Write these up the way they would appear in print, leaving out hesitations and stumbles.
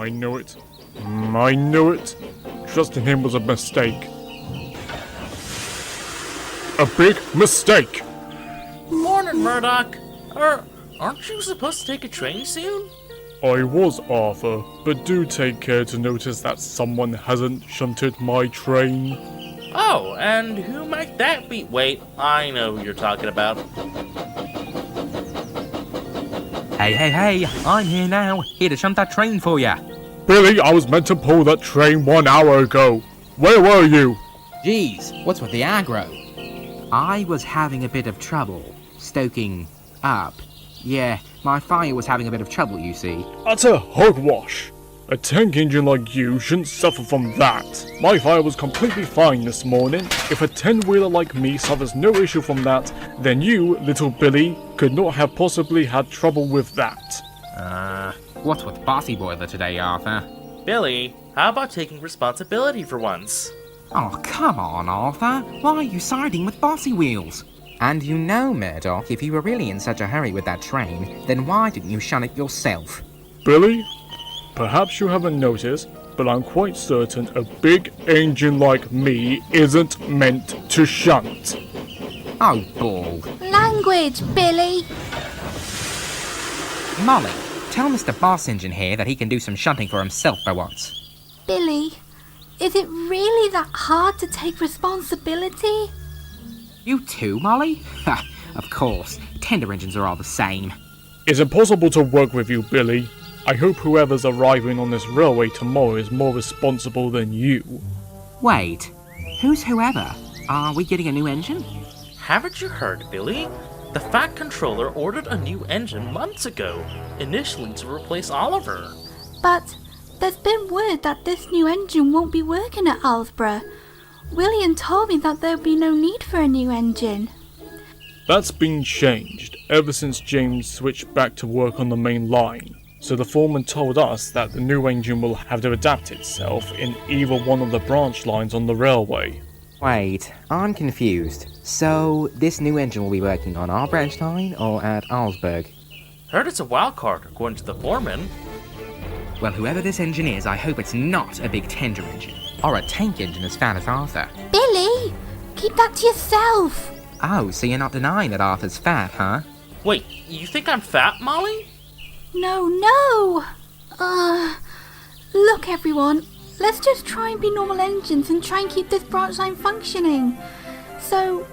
I knew it. I knew it. Trusting him was a mistake. A big mistake! Morning, Murdoch. Aren't you supposed to take a train soon? I was, Arthur, but do take care to notice that someone hasn't shunted my train. Oh, and who might that be? Wait, I know who you're talking about. Hey, I'm here now, here to shunt that train for ya. Billy, I was meant to pull that train 1 hour ago. Where were you? Geez, what's with the aggro? I was having a bit of trouble stoking up. Yeah, my fire was having a bit of trouble, you see. Utter hogwash. A tank engine like you shouldn't suffer from that. My fire was completely fine this morning. If a 10-wheeler like me suffers no issue from that, then you, little Billy, could not have possibly had trouble with that. What's with Bossy Boiler today, Arthur? Billy, how about taking responsibility for once? Oh, come on, Arthur. Why are you siding with Bossy Wheels? And you know, Murdoch, if you were really in such a hurry with that train, then why didn't you shun it yourself? Billy, perhaps you haven't noticed, but I'm quite certain a big engine like me isn't meant to shunt. Oh, bull. Language, Billy! Molly, tell Mr. Boss Engine here that he can do some shunting for himself for once. Billy, is it really that hard to take responsibility? You too, Molly? Ha, of course. Tender engines are all the same. It's impossible to work with you, Billy. I hope whoever's arriving on this railway tomorrow is more responsible than you. Wait, who's whoever? Are we getting a new engine? Haven't you heard, Billy? The Fat Controller ordered a new engine months ago, initially to replace Oliver. But there's been word that this new engine won't be working at Alsborough. William told me that there'll be no need for a new engine. That's been changed ever since James switched back to work on the main line. So the foreman told us that the new engine will have to adapt itself in either one of the branch lines on the railway. Wait, I'm confused. So, this new engine will be working on our branch line or at Alsburg? Heard it's a wild card, according to the foreman. Well, whoever this engine is, I hope it's not a big tender engine. Or a tank engine as fat as Arthur. Billy! Keep that to yourself! Oh, so you're not denying that Arthur's fat, huh? Wait, you think I'm fat, Molly? No! Look everyone, let's just try and be normal engines and try and keep this branch line functioning. So,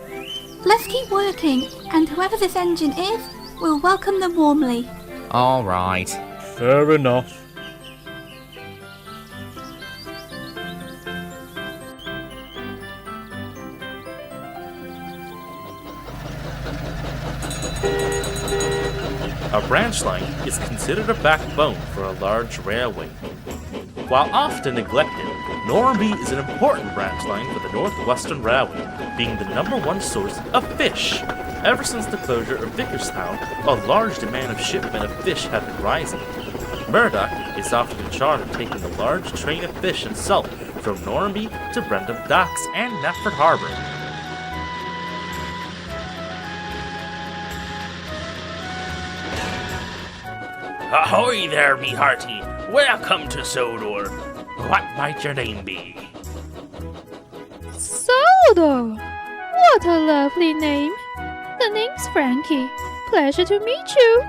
let's keep working, and whoever this engine is, we'll welcome them warmly. Alright. Fair enough. A branch line is considered a backbone for a large railway. While often neglected, Normanby is an important branch line for the Northwestern Railway, being the #1 source of fish. Ever since the closure of Vickerstown, a large demand of shipment of fish had been rising. Murdoch is often in charge of taking a large train of fish and salt from Normanby to Brendam Docks and Netford Harbour. Ahoy there, me hearty! Welcome to Sodor. What might your name be? Sodor! What a lovely name. The name's Frankie. Pleasure to meet you.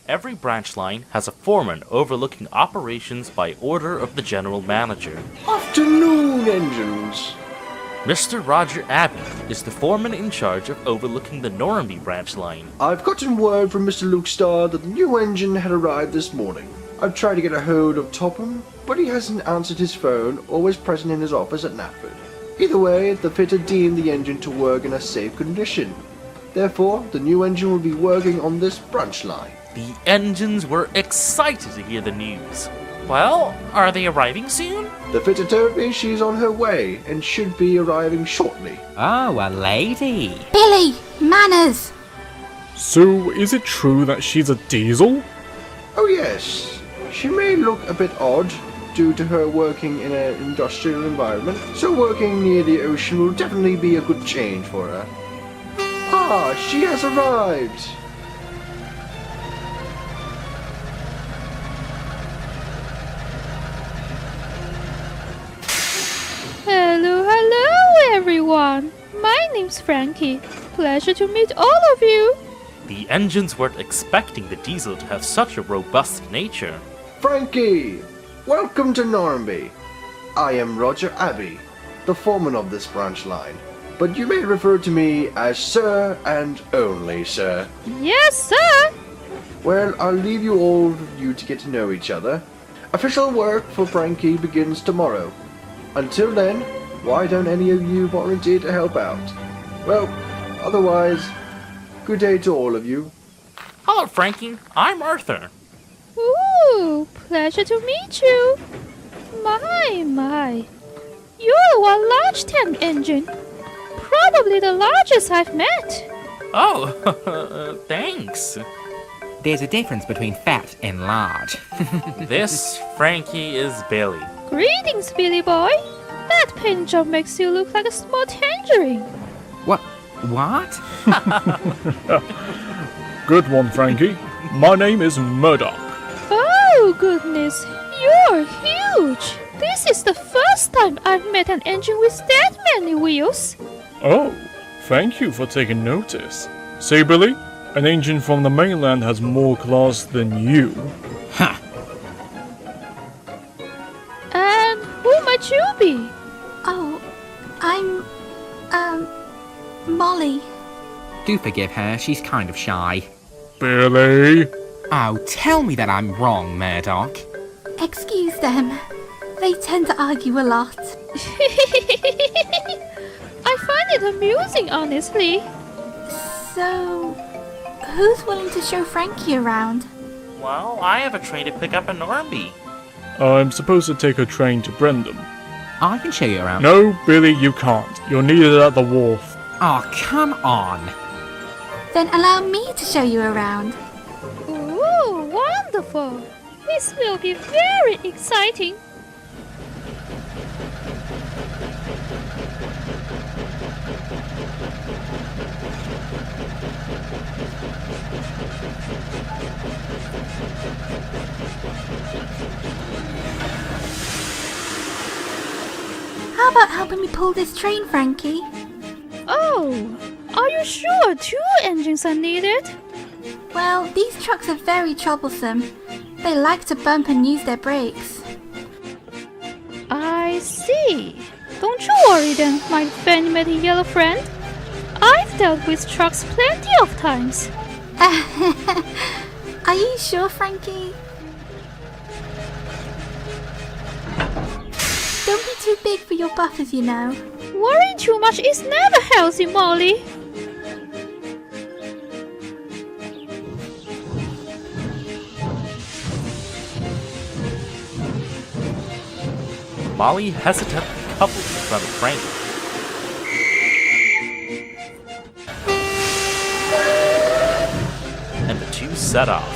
Every branch line has a foreman overlooking operations by order of the general manager. Afternoon, engines. Mr. Roger Abbey is the foreman in charge of overlooking the Normanby branch line. I've gotten word from Mr. Luke Starr that the new engine had arrived this morning. I've tried to get a hold of Topham, but he hasn't answered his phone or was present in his office at Knapford. Either way, the fitter deemed the engine to work in a safe condition. Therefore, the new engine will be working on this branch line. The engines were excited to hear the news. Well, are they arriving soon? The fitter told me she's on her way and should be arriving shortly. Oh, a lady. Billy, manners! So, is it true that she's a diesel? Oh yes, she may look a bit odd due to her working in an industrial environment, so working near the ocean will definitely be a good change for her. Ah, she has arrived! Hello, everyone. My name's Frankie. Pleasure to meet all of you. The engines weren't expecting the diesel to have such a robust nature. Frankie! Welcome to Normanby. I am Roger Abbey, the foreman of this branch line, but you may refer to me as Sir and only Sir. Yes, sir. Well, I'll leave you all to get to know each other. Official work for Frankie begins tomorrow. Until then, why don't any of you volunteer to help out? Well, otherwise, good day to all of you. Hello, Frankie. I'm Arthur. Ooh, pleasure to meet you. My. You're one large tank engine. Probably the largest I've met. Oh, thanks. There's a difference between fat and large. This, Frankie, is Billy. Greetings, Billy boy. That paint job makes you look like a small tangerine. What? Good one, Frankie. My name is Murdoch. Oh, goodness. You're huge. This is the first time I've met an engine with that many wheels. Oh, thank you for taking notice. Say, Billy, an engine from the mainland has more class than you. Ha! And who might you be? Oh, I'm, Molly. Do forgive her, she's kind of shy. Billy? Oh, tell me that I'm wrong, Murdoch. Excuse them. They tend to argue a lot. I find it amusing, honestly. So, who's willing to show Frankie around? Well, I have a train to pick up in Normanby. I'm supposed to take a train to Brendam. I can show you around. No, Billy, you can't. You're needed at the wharf. Oh, come on. Then allow me to show you around. Ooh, wonderful. This will be very exciting. How about helping me pull this train, Frankie? Oh, are you sure 2 engines are needed? Well, these trucks are very troublesome. They like to bump and use their brakes. I see. Don't you worry then, my animated yellow friend. I've dealt with trucks plenty of times. Are you sure, Frankie? Don't be too big for your buffers, you know. Worrying too much is never healthy, Molly. Molly hesitantly coupled in front of Frankie. And the two set off.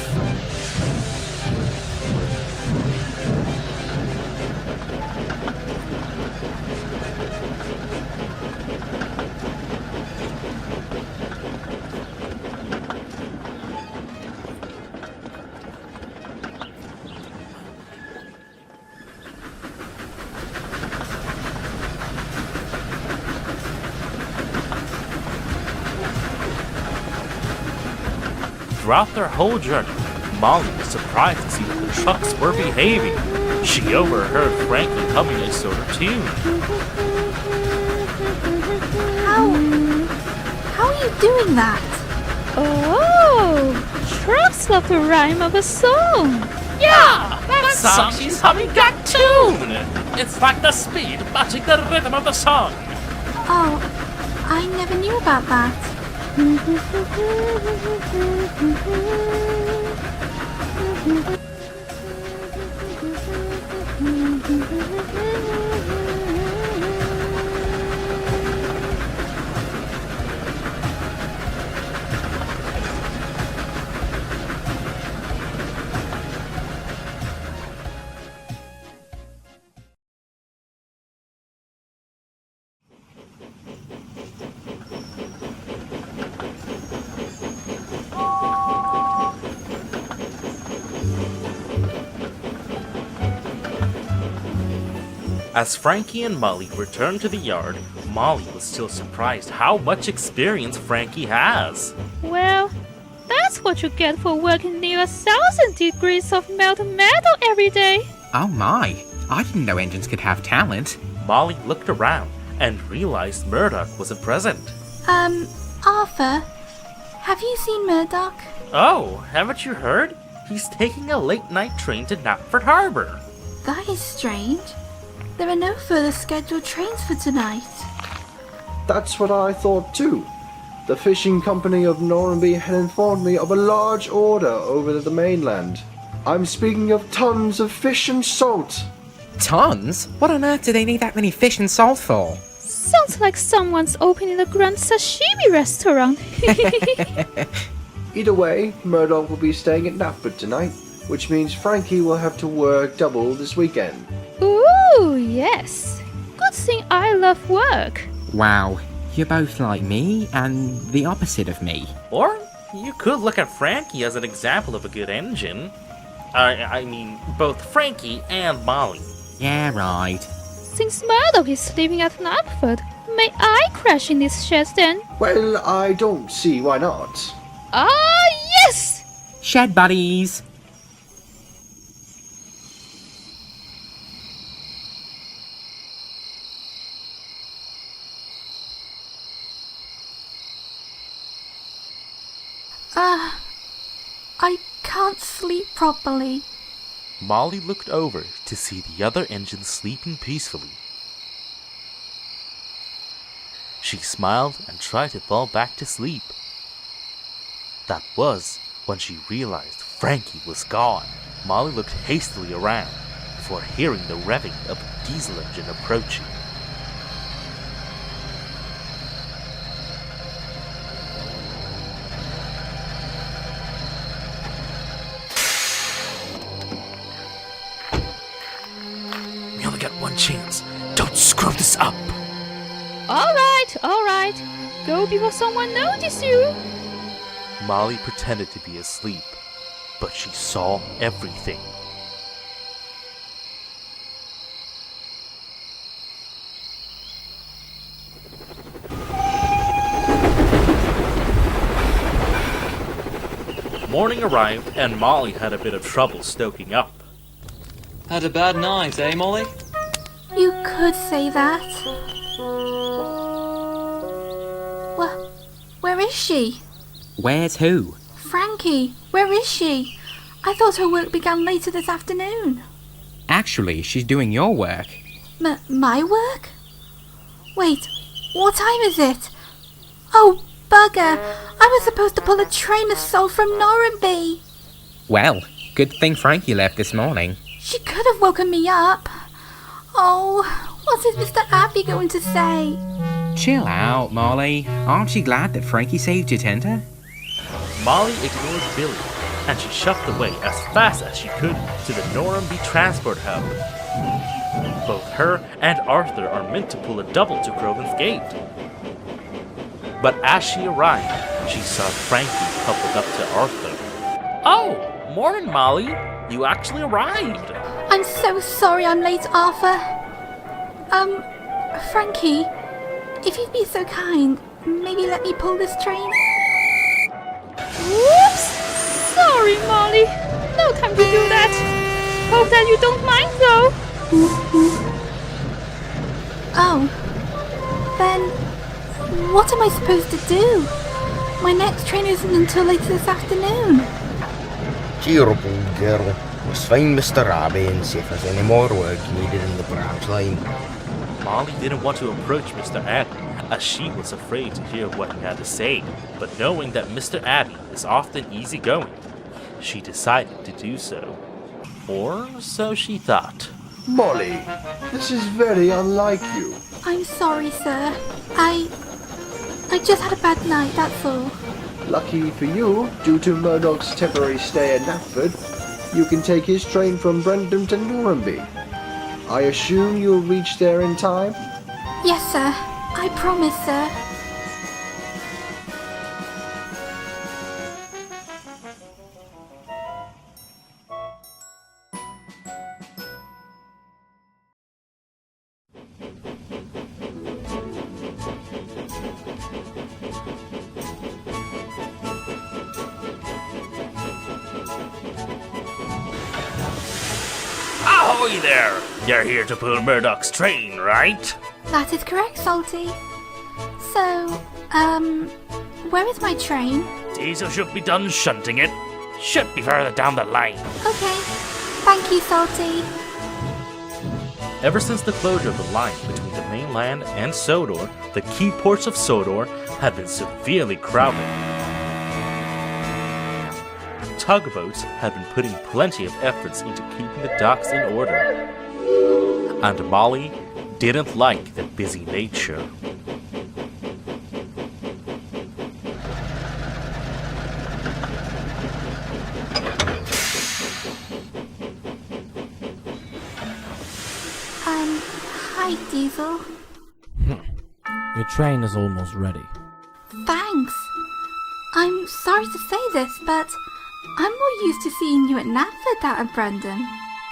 Throughout their whole journey, Molly was surprised to see that the trucks were behaving. She overheard Frankie humming a sort of tune. How are you doing that? Oh, trucks love the rhyme of a song. Yeah, that song she's humming got tune. It's like the speed matching the rhythm of the song. Oh, I never knew about that. As Frankie and Molly returned to the yard, Molly was still surprised how much experience Frankie has. Well, that's what you get for working near 1,000 degrees of melted metal every day. Oh my, I didn't know engines could have talent. Molly looked around and realized Murdoch wasn't present. Arthur, have you seen Murdoch? Oh, haven't you heard? He's taking a late-night train to Knapford Harbor. That is strange. There are no further scheduled trains for tonight. That's what I thought too. The fishing company of Normanby had informed me of a large order over the mainland. I'm speaking of tons of fish and salt. Tons? What on earth do they need that many fish and salt for? Sounds like someone's opening a grand sashimi restaurant. Either way, Murdoch will be staying at Knapford tonight, which means Frankie will have to work double this weekend. Ooh, yes. Good thing I love work. Wow, you're both like me and the opposite of me. Or you could look at Frankie as an example of a good engine. I mean, both Frankie and Molly. Yeah, right. Since Murdoch is living at Knapford, may I crash in this shed then? Well, I don't see why not. Ah, yes! Shed buddies! I can't sleep properly. Molly looked over to see the other engine sleeping peacefully. She smiled and tried to fall back to sleep. That was when she realized Frankie was gone. Molly looked hastily around before hearing the revving of a diesel engine approaching. We only got one chance. Don't screw this up. All right. Go before someone notices you. Molly pretended to be asleep, but she saw everything. Morning arrived, and Molly had a bit of trouble stoking up. Had a bad night, eh, Molly? You could say that. Where is she? Where's who? Frankie, where is she? I thought her work began later this afternoon. Actually, she's doing your work. My work? Wait, what time is it? Oh, bugger! I was supposed to pull a train of salt from Normanby. Well, good thing Frankie left this morning. She could have woken me up. Oh, what is Mr. Abbey going to say? Chill out, Molly. Aren't you glad that Frankie saved your tender? Molly ignored Billy, and she shuffled away as fast as she could to the Normanby transport hub. Both her and Arthur are meant to pull a double to Groven's Gate. But as she arrived, she saw Frankie coupled up to Arthur. Oh, morning, Molly. You actually arrived. I'm so sorry I'm late, Arthur. Frankie, if you'd be so kind, maybe let me pull this train? Whoops! Sorry, Molly. no time to do that. Hope that you don't mind though. Oh. Then, what am I supposed to do? My next train isn't until later this afternoon. Cheer up, old girl. Let's find Mr. Abbey and see if there's any more work needed in the branch line. Molly didn't want to approach Mr. Abbey, as she was afraid to hear what he had to say, but knowing that Mr. Abbey is often easygoing, she decided to do so. Or so she thought. Molly, this is very unlike you. I'm sorry, sir. I just had a bad night, that's all. Lucky for you, due to Murdoch's temporary stay at Knapford, you can take his train from Brentham to Normanby. I assume you'll reach there in time? Yes, sir. I promise, sir. Ahoy there! You're here to pull Murdoch's train, right? That is correct, Salty. So, where is my train? Diesel should be done shunting it. Should be further down the line. Okay. Thank you, Salty. Ever since the closure of the line between the mainland and Sodor, the key ports of Sodor have been severely crowded. Tugboats have been putting plenty of efforts into keeping the docks in order. And Molly didn't like the busy nature. Hi, Diesel. Your train is almost ready. Thanks. I'm sorry to say this, but I'm more used to seeing you at Knapford than at Brendan.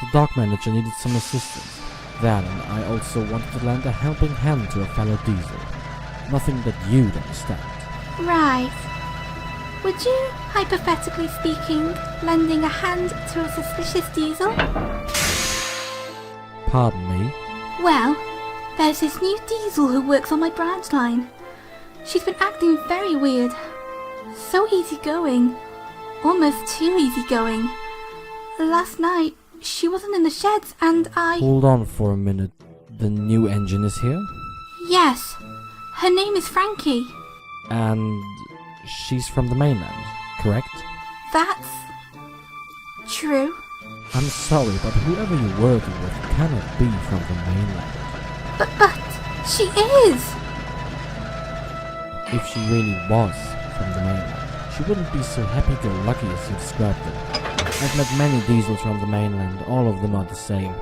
The dock manager needed some assistance. That, and I also wanted to lend a helping hand to a fellow diesel. Nothing that you'd understand. Right. Would you, hypothetically speaking, lending a hand to a suspicious diesel? Pardon me? Well, there's this new diesel who works on my branch line. She's been acting very weird. So easygoing. Almost too easygoing. Last night, she wasn't in the sheds and I... Hold on for a minute. The new engine is here? Yes. Her name is Frankie. And she's from the mainland, correct? That's... true. I'm sorry, but whoever you're working with cannot be from the mainland. But she is! If she really was from the mainland, she wouldn't be so happy-go-lucky as you described them. I've met many diesels from the mainland, all of them are the same.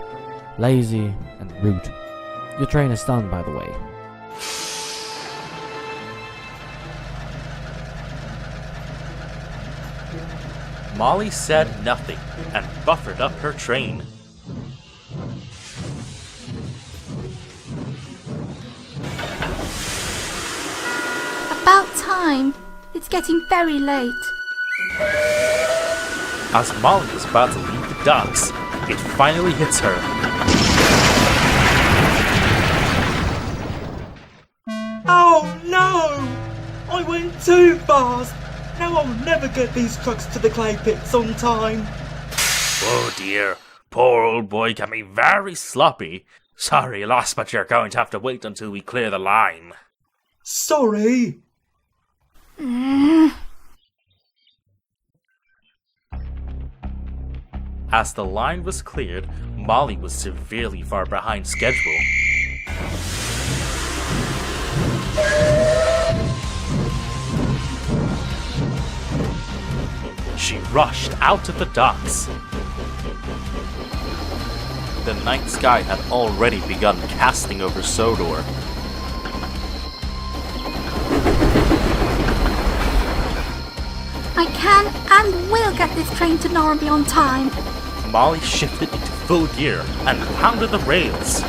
Lazy and rude. Your train is done, by the way. Molly said nothing and buffered up her train. About time. It's getting very late. As Molly was about to leave the docks, it finally hits her. Oh no! I went too fast! Now I'll never get these trucks to the clay pits on time. Oh dear, poor old boy can be very sloppy. Sorry, lass, but you're going to have to wait until we clear the line. Sorry. As the line was cleared, Molly was severely far behind schedule. She rushed out of the docks. The night sky had already begun casting over Sodor. I can and will get this train to Normanby on time. Molly shifted into full gear and pounded the rails.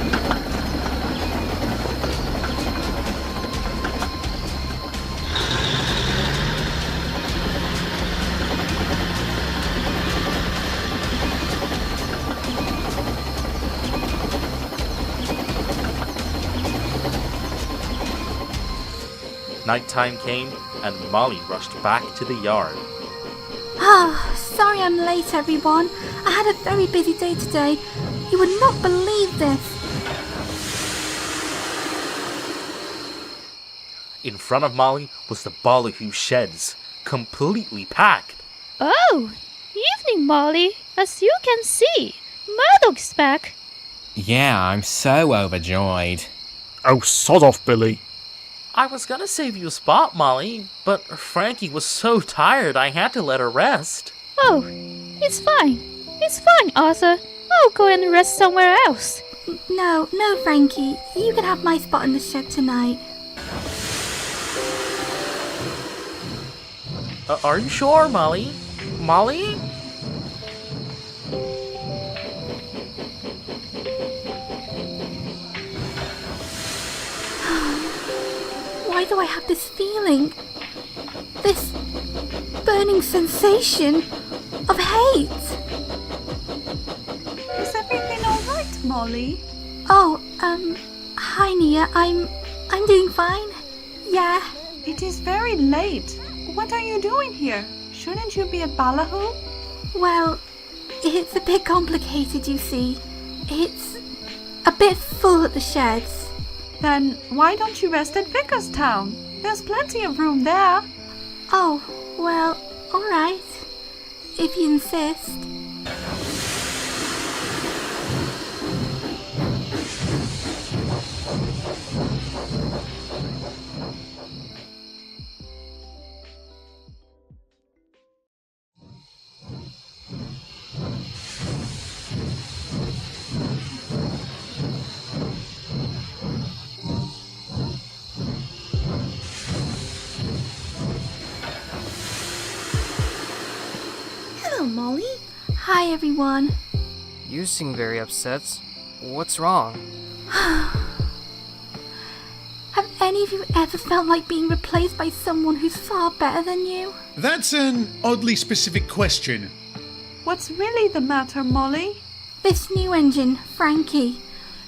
Nighttime came, and Molly rushed back to the yard. Sorry I'm late, everyone. I had a very busy day today. You would not believe this. In front of Molly was the Ballyhoo sheds, completely packed. Oh, evening, Molly. As you can see, Murdoch's back. Yeah, I'm so overjoyed. Oh, sod off, Billy. I was gonna save you a spot, Molly, but Frankie was so tired I had to let her rest. Oh, it's fine. It's fine, Arthur. I'll go and rest somewhere else. No, Frankie. You can have my spot in the shed tonight. Are you sure, Molly? Molly? Why do I have this feeling? This burning sensation of hate? Is everything alright, Molly? Oh, hi Nia, I'm doing fine. Yeah. It is very late. What are you doing here? Shouldn't you be at Ballyhoo? Well, it's a bit complicated, you see. It's a bit full at the sheds. Then why don't you rest at Vickerstown? There's plenty of room there. Oh, well, alright. If you insist. Molly? Hi, everyone. You seem very upset. What's wrong? Have any of you ever felt like being replaced by someone who's far better than you? That's an oddly specific question. What's really the matter, Molly? This new engine, Frankie,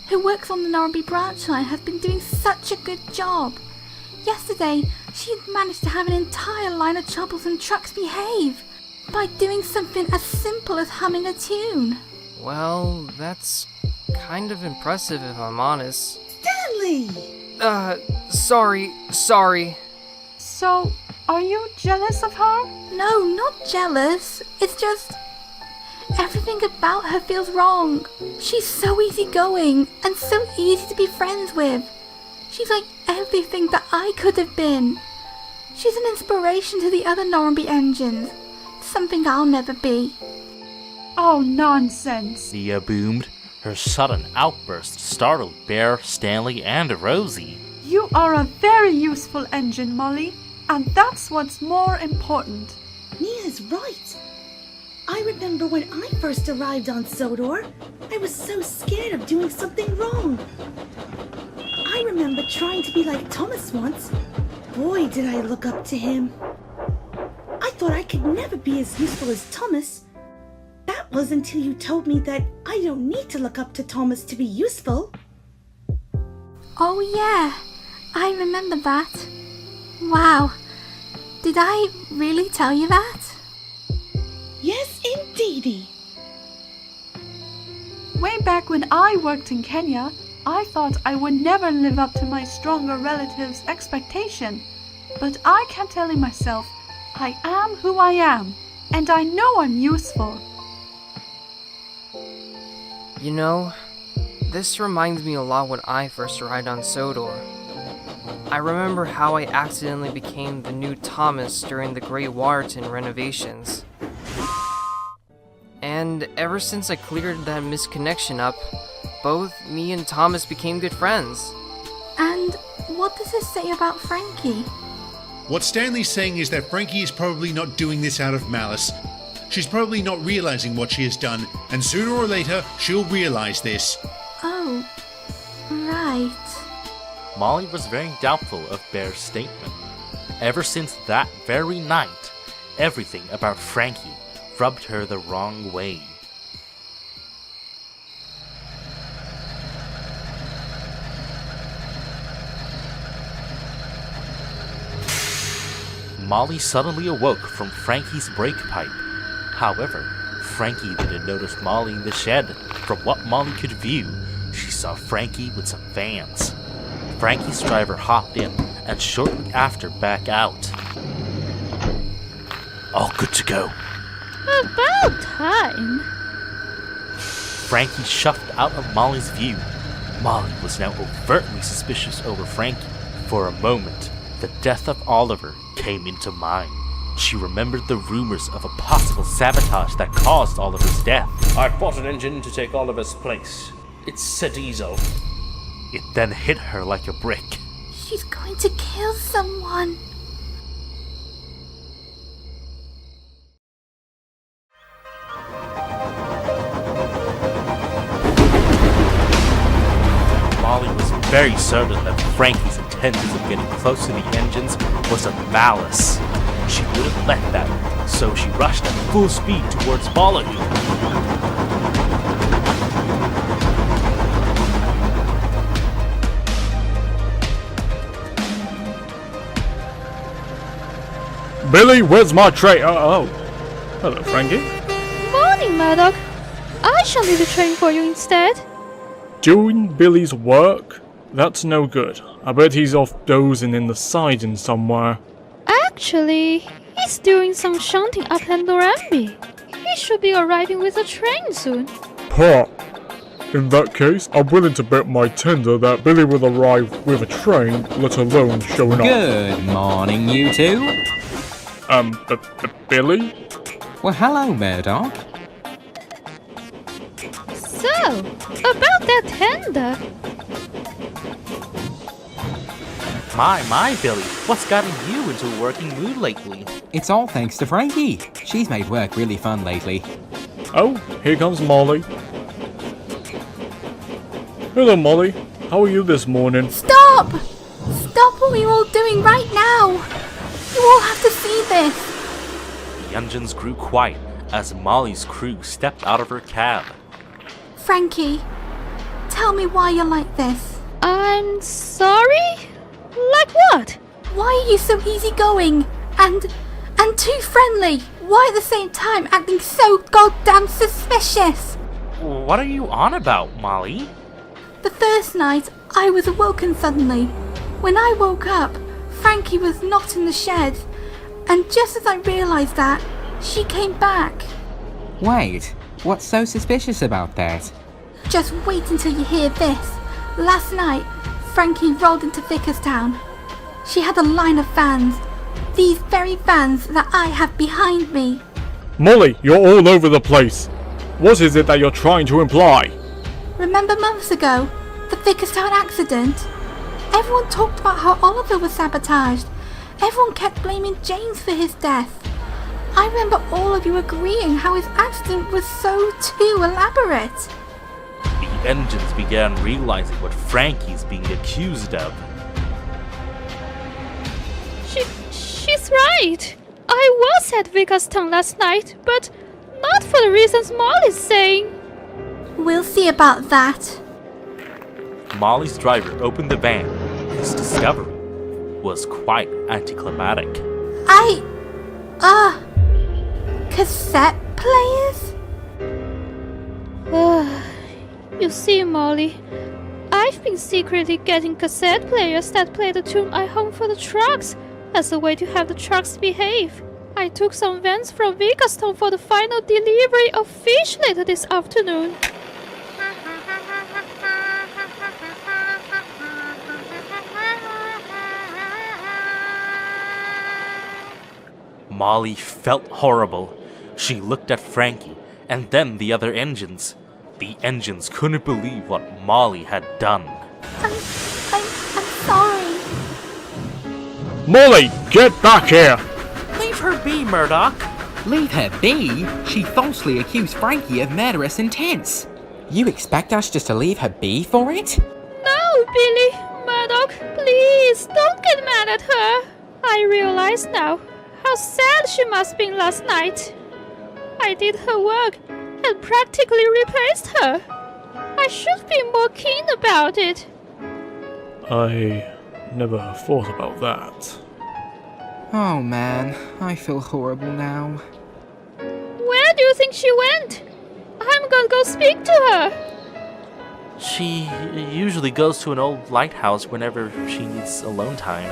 who works on the Norby branch line, has been doing such a good job. Yesterday, she had managed to have an entire line of troublesome trucks behave by doing something as simple as humming a tune. Well, that's kind of impressive if I'm honest. Stanley! Sorry. So, are you jealous of her? No, not jealous. It's just everything about her feels wrong. She's so easygoing and so easy to be friends with. She's like everything that I could have been. She's an inspiration to the other Norby engines. Something I'll never be. Oh, nonsense. Nia boomed. Her sudden outburst startled Bear, Stanley, and Rosie. You are a very useful engine, Molly, and that's what's more important. Nia's right. I remember when I first arrived on Sodor, I was so scared of doing something wrong. I remember trying to be like Thomas once. Boy, did I look up to him. I thought I could never be as useful as Thomas. That was until you told me that I don't need to look up to Thomas to be useful. Oh yeah, I remember that. Wow, did I really tell you that? Yes, indeedy. Way back when I worked in Kenya, I thought I would never live up to my stronger relatives' expectation. But I kept telling myself, I am who I am, and I know I'm useful. You know, this reminds me a lot when I first arrived on Sodor. I remember how I accidentally became the new Thomas during the Great Waterton renovations. And ever since I cleared that misconnection up, both me and Thomas became good friends. And what does this say about Frankie? What Stanley's saying is that Frankie is probably not doing this out of malice. She's probably not realizing what she has done, and sooner or later, she'll realize this. Oh, right. Molly was very doubtful of Bear's statement. Ever since that very night, everything about Frankie rubbed her the wrong way. Molly suddenly awoke from Frankie's brake pipe. However, Frankie didn't notice Molly in the shed. From what Molly could view, she saw Frankie with some fans. Frankie's driver hopped in and shortly after back out. All good to go. About time. Frankie shoved out of Molly's view. Molly was now overtly suspicious over Frankie. For a moment, the death of Oliver came into mind. She remembered the rumors of a possible sabotage that caused Oliver's death. I've bought an engine to take Oliver's place. It's a diesel. It then hit her like a brick. She's going to kill someone. Molly was very certain that Frankie's intentions of getting close to the engines was of malice. She wouldn't let that, so she rushed at full speed towards Molly. Billy, where's my tray? Oh. Hello, Frankie. Morning, Murdoch. I shall leave the train for you instead. Doing Billy's work? That's no good. I bet he's off dozing in the siding somewhere. Actually, he's doing some shunting up at Norambi. He should be arriving with a train soon. Pop. In that case, I'm willing to bet my tender that Billy will arrive with a train, let alone showing up. Good morning, you two. Billy? Well, hello, Murdoch. So, about that tender. My, Billy, what's gotten you into a working mood lately? It's all thanks to Frankie. She's made work really fun lately. Oh, here comes Molly. Hello, Molly. How are you this morning? Stop! Stop what you're all doing right now! You all have to see this! The engines grew quiet as Molly's crew stepped out of her cab. Frankie, tell me why you're like this. I'm sorry? Like what? Why are you so easygoing and too friendly? Why at the same time acting so goddamn suspicious? What are you on about, Molly? The first night, I was awoken suddenly. When I woke up, Frankie was not in the shed, and just as I realised that, she came back. Wait, what's so suspicious about that? Just wait until you hear this. Last night, Frankie rolled into Vickerstown. She had a line of fans. These very fans that I have behind me. Molly, you're all over the place. What is it that you're trying to imply? Remember months ago, the Vickerstown accident? Everyone talked about how Oliver was sabotaged. Everyone kept blaming James for his death. I remember all of you agreeing how his accident was so too elaborate. The engines began realizing what Frankie's being accused of. She's right. I was at Vickerstown last night, but not for the reasons Molly's saying. We'll see about that. Molly's driver opened the van. His discovery was quite anticlimactic. Cassette players? You see, Molly, I've been secretly getting cassette players that play the tune I Hum for the Trucks as a way to have the trucks behave. I took some vans from Vickerstown for the final delivery of fish later this afternoon. Molly felt horrible. She looked at Frankie and then the other engines. The engines couldn't believe what Molly had done. I'm sorry. Molly, get back here! Leave her be, Murdoch. Leave her be? She falsely accused Frankie of murderous intents. You expect us just to leave her be for it? No, Billy, Murdoch, please don't get mad at her. I realize now how sad she must have been last night. I did her work and practically replaced her. I should be more keen about it. I never thought about that. Oh man, I feel horrible now. Where do you think she went? I'm gonna go speak to her. She usually goes to an old lighthouse whenever she needs alone time.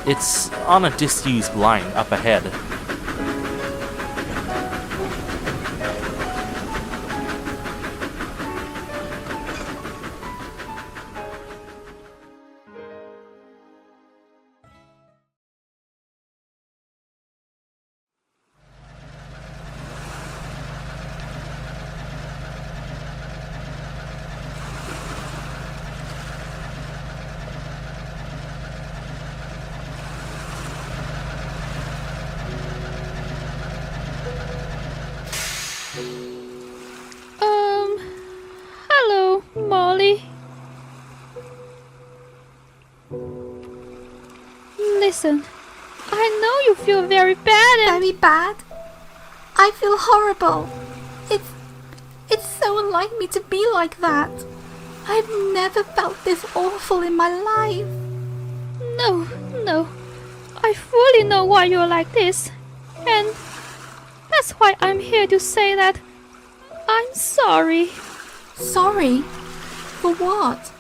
It's on a disused line up ahead. Hello, Molly. Listen, I know you feel very bad and... Very bad? I feel horrible. It's so unlike me to be like that. I've never felt this awful in my life. No. I fully know why you're like this. And that's why I'm here to say that I'm sorry. Sorry? For what?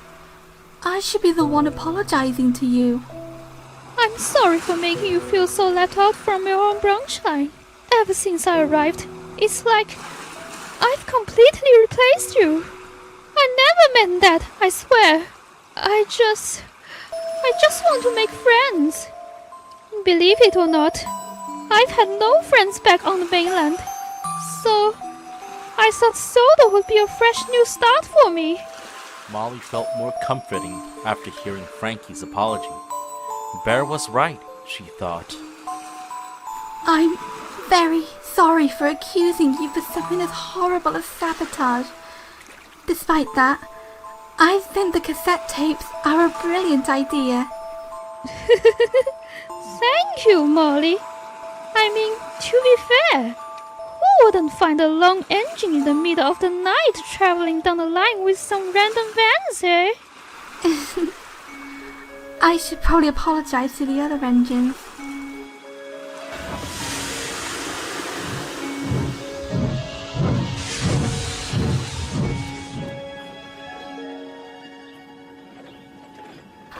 I should be the one apologizing to you. I'm sorry for making you feel so left out from your own branch line. Ever since I arrived, it's like I've completely replaced you. I never meant that, I swear. I just want to make friends. Believe it or not, I've had no friends back on the mainland. So I thought Sodor would be a fresh new start for me. Molly felt more comforting after hearing Frankie's apology. Bear was right, she thought. I'm very sorry for accusing you for something as horrible as sabotage. Despite that, I think the cassette tapes are a brilliant idea. Thank you, Molly. I mean, to be fair, who wouldn't find a long engine in the middle of the night traveling down the line with some random vans, eh? I should probably apologize to the other engines.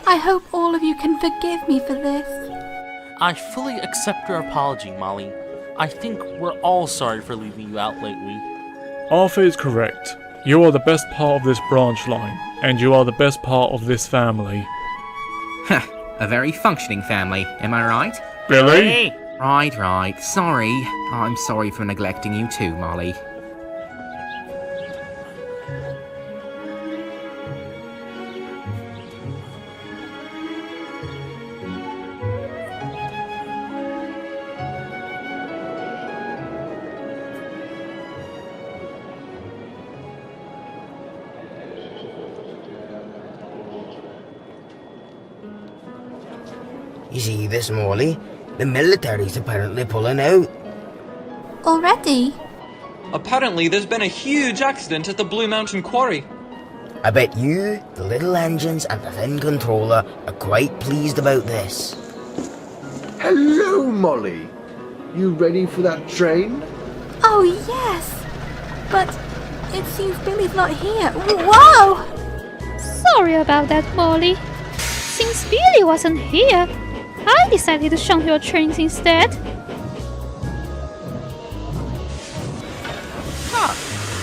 I hope all of you can forgive me for this. I fully accept your apology, Molly. I think we're all sorry for leaving you out lately. Arthur is correct. You are the best part of this branch line, and you are the best part of this family. A very functioning family, am I right? Billy? Right. Sorry. I'm sorry for neglecting you too, Molly. You see this, Molly? The military's apparently pulling out. Already? Apparently, there's been a huge accident at the Blue Mountain Quarry. I bet you, the little engines and the thin controller are quite pleased about this. Hello, Molly. You ready for that train? Oh, yes. But it seems Billy's not here. Whoa! Sorry about that, Molly. Since Billy wasn't here, I decided to shunt your trains instead.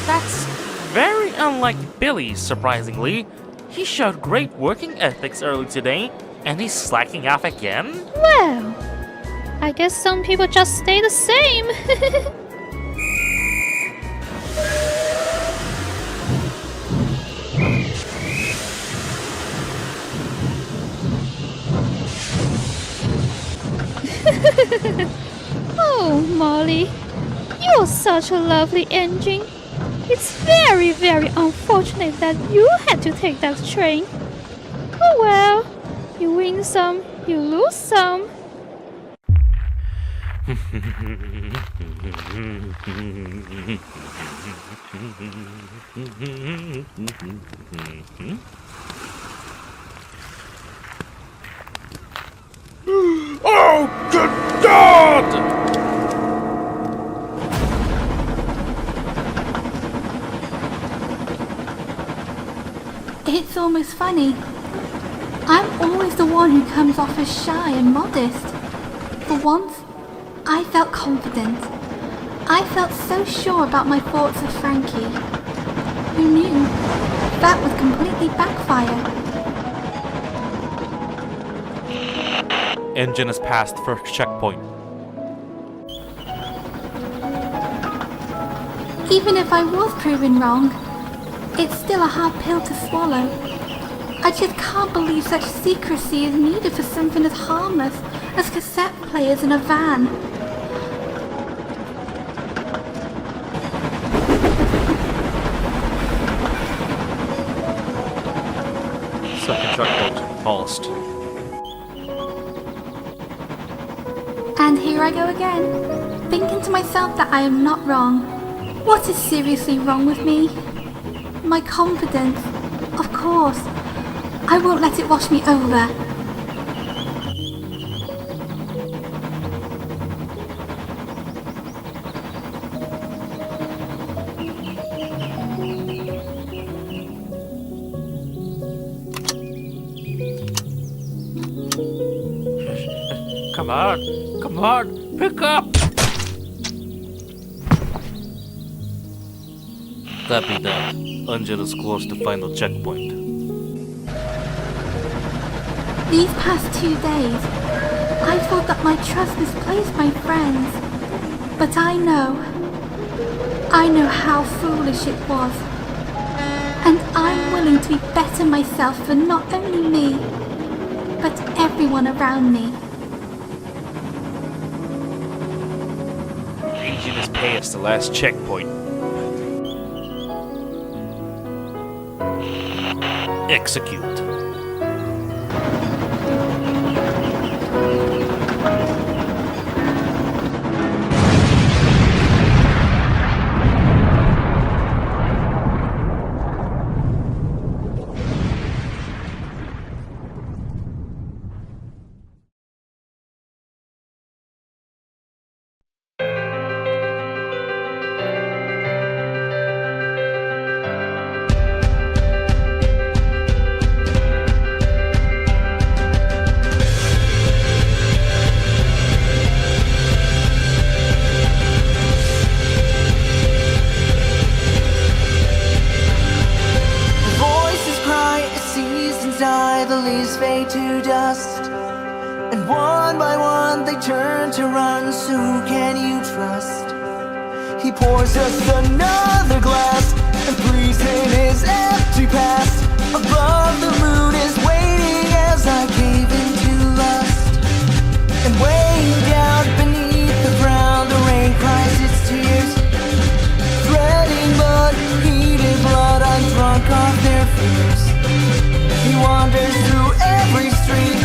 That's very unlike Billy, surprisingly. He showed great working ethics early today, and he's slacking off again? Well, I guess some people just stay the same. Oh, Molly, you're such a lovely engine. It's very, very unfortunate that you had to take that train. Oh well, you win some, you lose some. Oh, good It's almost funny. I'm always the one who comes off as shy and modest. For once, I felt confident. I felt so sure about my thoughts of Frankie. Who knew? That would completely backfire. Engine has passed first checkpoint. Even if I was proven wrong, it's still a hard pill to swallow. I just can't believe such secrecy is needed for something as harmless as cassette players in a van. Second checkpoint, tallest. And here I go again, thinking to myself that I am not wrong. What is seriously wrong with me? My confidence, of course. I won't let it wash me over. Come on, pick up! That be done. Engine is close to final checkpoint. These past 2 days, I thought that my trust misplaced my friends. But I know how foolish it was. And I'm willing to be better myself for not only me, but everyone around me. Engine has passed the last checkpoint. Execute. To dust, and one by one they turn to run. So who can you trust? He pours us another glass and breathes in his empty past. Above the moon is waiting as I cave into lust. And way down beneath the ground the rain cries its tears, threading mud, heated blood. I'm drunk off their fears. He wanders through every street,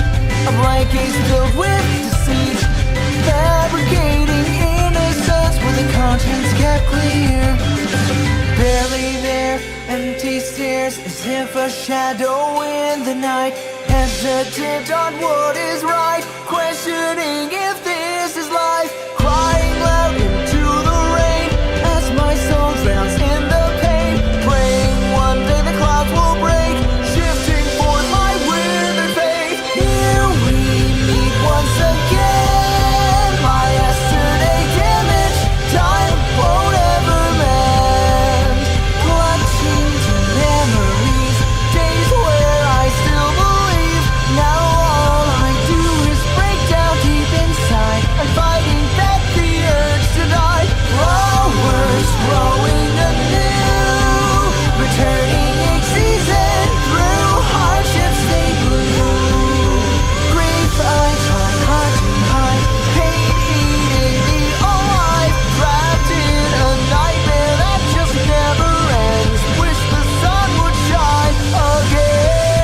a blank case filled with deceit, fabricating innocence where the conscience kept clear. Barely there, empty stares, as if a shadow in the night, hesitant on what is right, questioning if this is life, crying loud into the rain as my soul drowns in the pain, praying one day the clouds will break. Once again, my yesterday damage, time won't ever mend. Clutching to memories, days where I still believe. Now all I do is break down deep inside. I'm fighting back the urge to die. Flowers growing anew, returning each season through hardships they bloom. Grief I try hard to hide, pain eating me alive, trapped in a nightmare that just never ends. Wish the sun would shine again.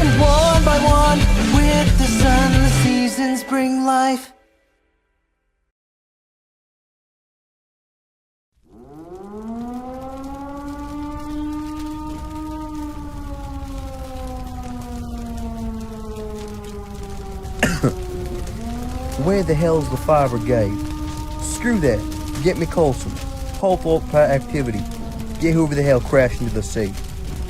And one by one, with the sun, the seasons bring life. Where the hell's the fire brigade? Screw that. Get me Coulson. Halt all fire activity. Get whoever the hell crashed into the sea.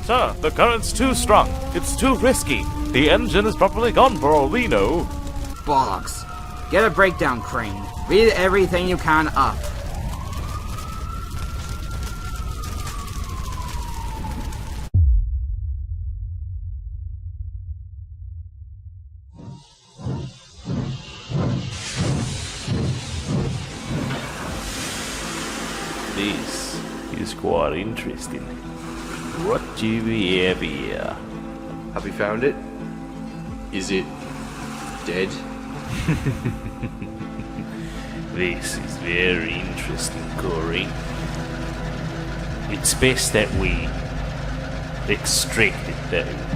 Sir, the current's too strong. It's too risky. The engine is probably gone for all we know. Bollocks. Get a breakdown crane. Read everything you can up. This is quite interesting. What do we have here? Have we found it? Is it dead? This is very interesting, Corey. It's best that we extract it though.